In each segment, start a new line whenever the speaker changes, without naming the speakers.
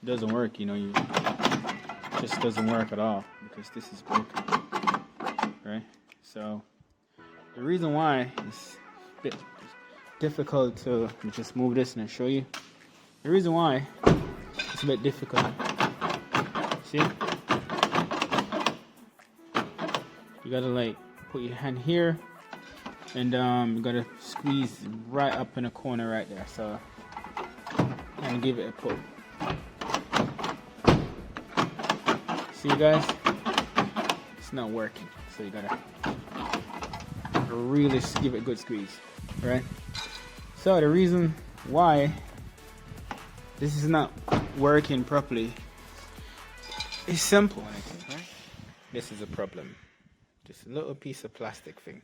doesn't work, you know, it just doesn't work at all because this is broken, right? So the reason why it's a bit difficult to, let me just move this and I'll show you. The reason why it's a bit difficult, see? You gotta like put your hand here and you gotta squeeze right up in the corner right there. So and give it a pull. See you guys? It's not working. So you gotta really give it a good squeeze. Right? So the reason why this is not working properly is simple. Right? This is a problem. Just a little piece of plastic thing.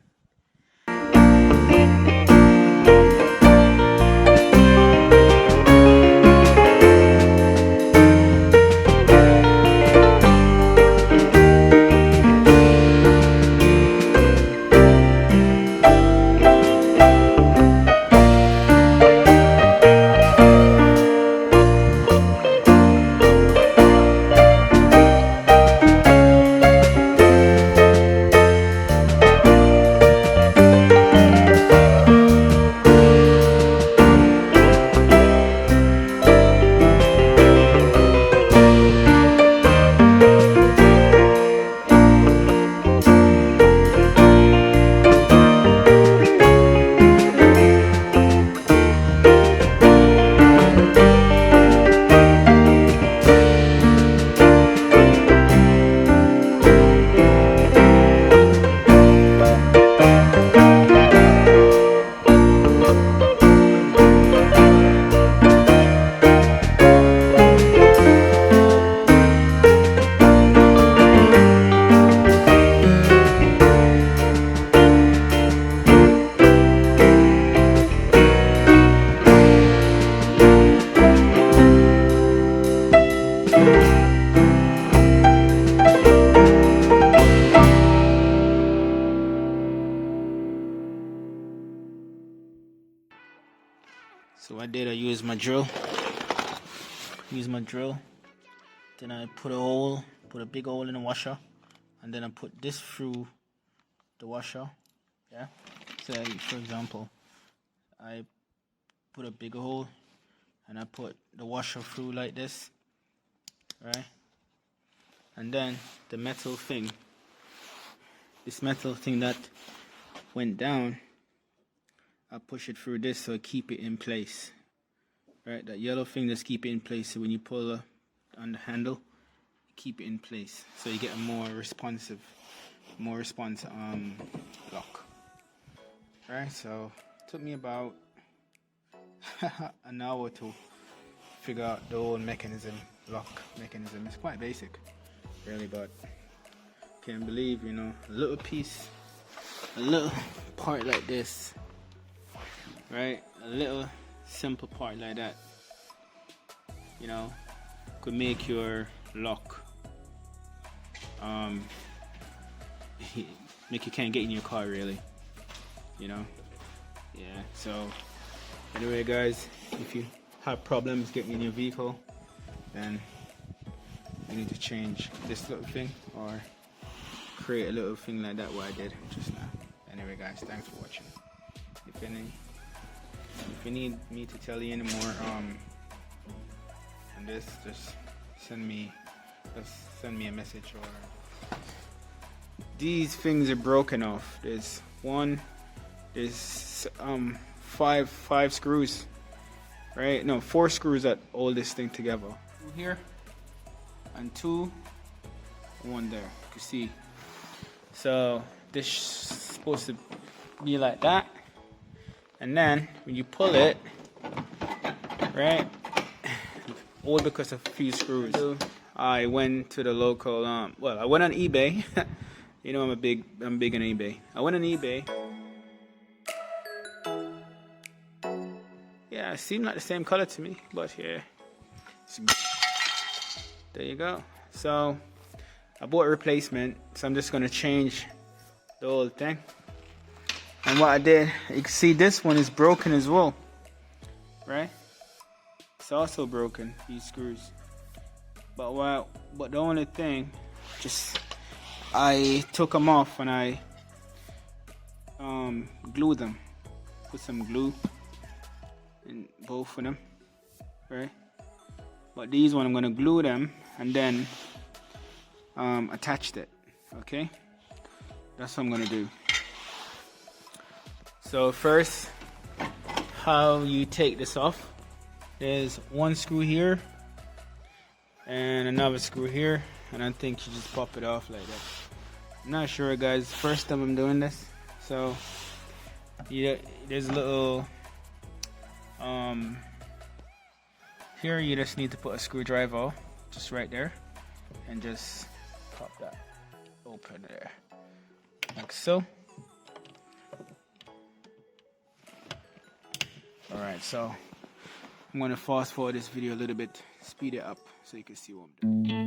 So I used my drill. Then I put a big hole in the washer, and then I put this through the washer. Yeah. So for example, I put a big hole, and I put the washer through like this, right? And then the metal thing, that went down, I push it through this so I keep it in place. Right, that yellow thing just keep it in place. So when you pull on the handle, keep it in place. So you get a more responsive lock. Right, so it took me about an hour to figure out the whole lock mechanism. It's quite basic, really, but can't believe, you know, a little part like this. Right, a little simple part like that, you know, could make your lock make you can't get in your car, really, you know. Yeah, so anyway guys, if you have problems getting in your vehicle, then you need to change this little thing or create a little thing like that what I did just now. Anyway guys, thanks for watching. If you need me to tell you any more on this, just send me a message. Or these things are broken off. There's five screws, right? No, 4 screws that hold this thing together. 2 here and 2, 1 there. You can see. So this is supposed to be like that. And then when you pull it, right, all because of a few screws. I went to the local, I went on eBay. You know, I'm big on eBay. I went on eBay. Yeah, it seemed like the same color to me, but yeah, there you go. So I bought a replacement, so I'm just gonna change the whole thing. And what I did, you can see this one is broken as well, right? It's also broken, these screws. But the only thing, just I took them off and I glued them. Put some glue in both of them, right? But these one I'm gonna glue them and then attached it. Okay, that's what I'm gonna do. So first, how you take this off? There's one screw here and another screw here, and I think you just pop it off like that. I'm not sure, guys. First time I'm doing this, so yeah, there's a little here. You just need to put a screwdriver just right there, and just pop that open there, like so. All right, so I'm gonna fast forward this video a little bit, speed it up so you can see what I'm doing.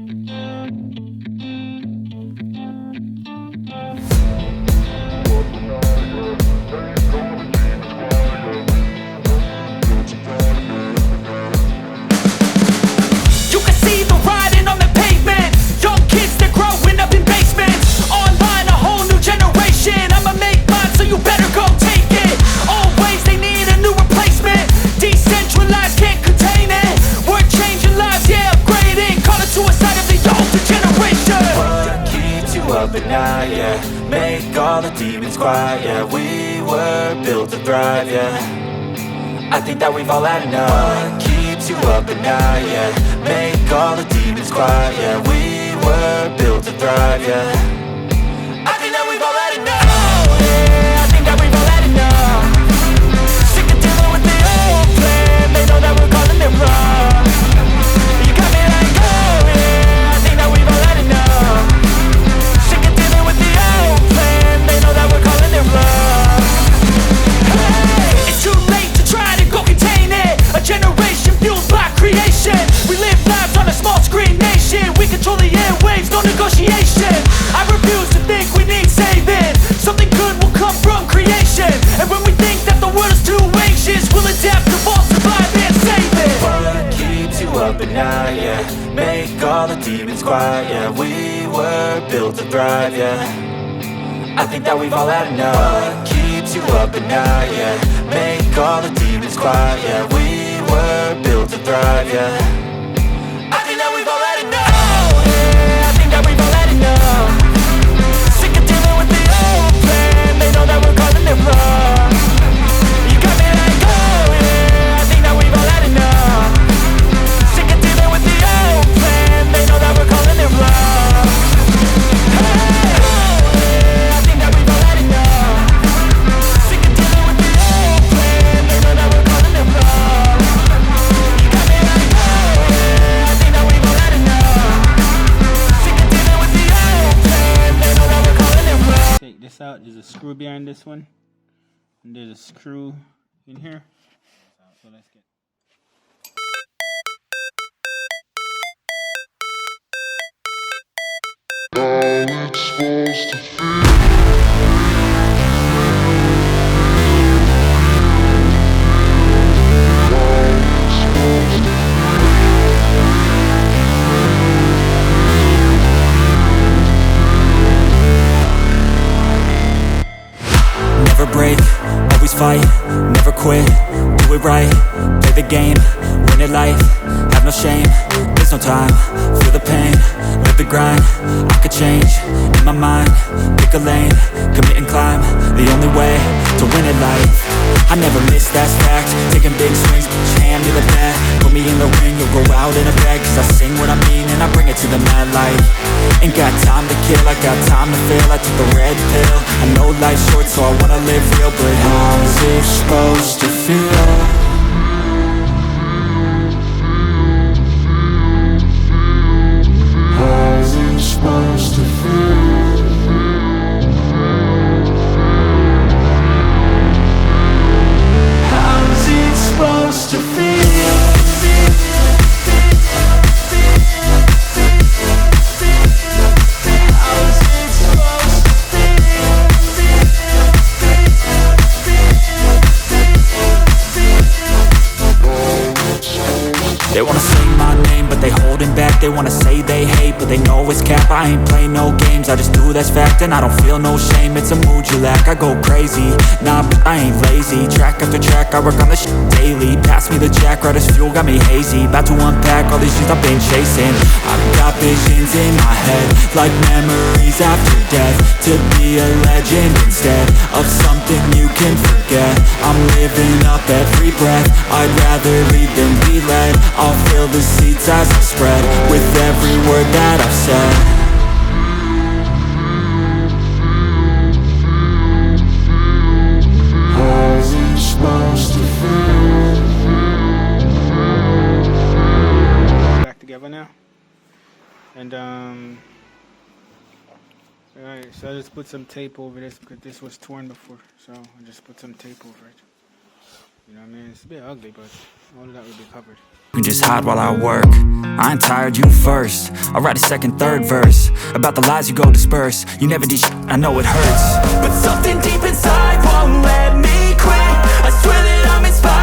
You can see the writing on the pavement. Young kids, they're growing up in basements. Online, a whole new generation. I'ma make mine, so you better go take it. Always, they need a new replacement. Decentralized, can't contain it. We're changing lives, yeah, upgrading. Call it suicide of the older generation.
What keeps you up at night, yeah? Make all the demons quiet, yeah. We were built to thrive, yeah. I think that we've all had enough. What keeps you up at night, yeah? Make all the demons quiet, yeah. We were built to thrive, yeah. I think that we've all had enough. Oh, yeah, I think that we've all had enough. Sick of dealing with the old plan. They know that we're calling it wrong. You got me like, oh, yeah, I think that we've all had enough. Sick of dealing with the old plan. They know that we're calling it wrong.
Hey, it's too late to try to go contain it. A generation fueled by creation. We live lives on a small screen nation. We control the airwaves, no negotiation. I refuse to think we need saving. Something good will come from creation. And when we think that the world is too anxious, we'll adapt, evolve, survive, and save it.
What keeps you up at night, yeah? Make all the demons quiet, yeah. We were built to thrive, yeah. I think that we've all had enough. What keeps you up at night, yeah? Make all the demons quiet, yeah. We were built to thrive, yeah. I think that we've all had enough. Oh, yeah, I think that we've all had enough. Sick of dealing with the old plan. They know that we're calling it wrong. You got me like, oh, yeah, I think that we've all had enough. Sick of dealing with the old plan. They know that we're calling it wrong. Hey, oh, yeah, I think that we've all had enough. Sick of dealing with the old plan. They know that we're calling it wrong. You got me like, oh, yeah, I think that we've all had enough. Sick of dealing with the old plan. They know that we're calling it wrong.
Take this out. There's a screw behind this one, and there's a screw in here. So let's get.
Never break, always fight, never quit, do it right, play the game, win it life, have no shame, there's no time, feel the pain, live the grind, I could change, in my mind, pick a lane, commit and climb, the only way to win it life. I never miss, that's fact, taking big swings, put your hand to the bat, put me in the ring, you'll go out in a bag, cause I sing what I mean and I bring it to the mad light. Ain't got time to kill, I got time to feel, I took the red pill, I know life's short so I wanna live real, but how's it supposed to feel? How's it supposed to feel? How's it supposed to feel? How's it supposed to feel? They wanna say they hate, but they know it's cap. I ain't play no games, I just do that's fact. And I don't feel no shame, it's a mood you lack. I go crazy, nah, but I ain't lazy. Track after track, I work on this shit daily. Pass me the jack, right as fuel, got me hazy. About to unpack all these shit I've been chasing. I've got visions in my head, like memories after death. To be a legend instead of something you can forget. I'm living up every breath, I'd rather lead than be led. I'll fill the seats as I spread, with every word that I've said.
Back together now. And alright, so I just put some tape over this because this was torn before. So I just put some tape over it. You know what I mean? It's a bit ugly, but all of that will be covered.
You can just hide while I work. I ain't tired, you first. I'll write a second, third verse about the lies you go disperse. You never did shit, I know it hurts,
but something deep inside won't let me quit. I swear that I'm inspired.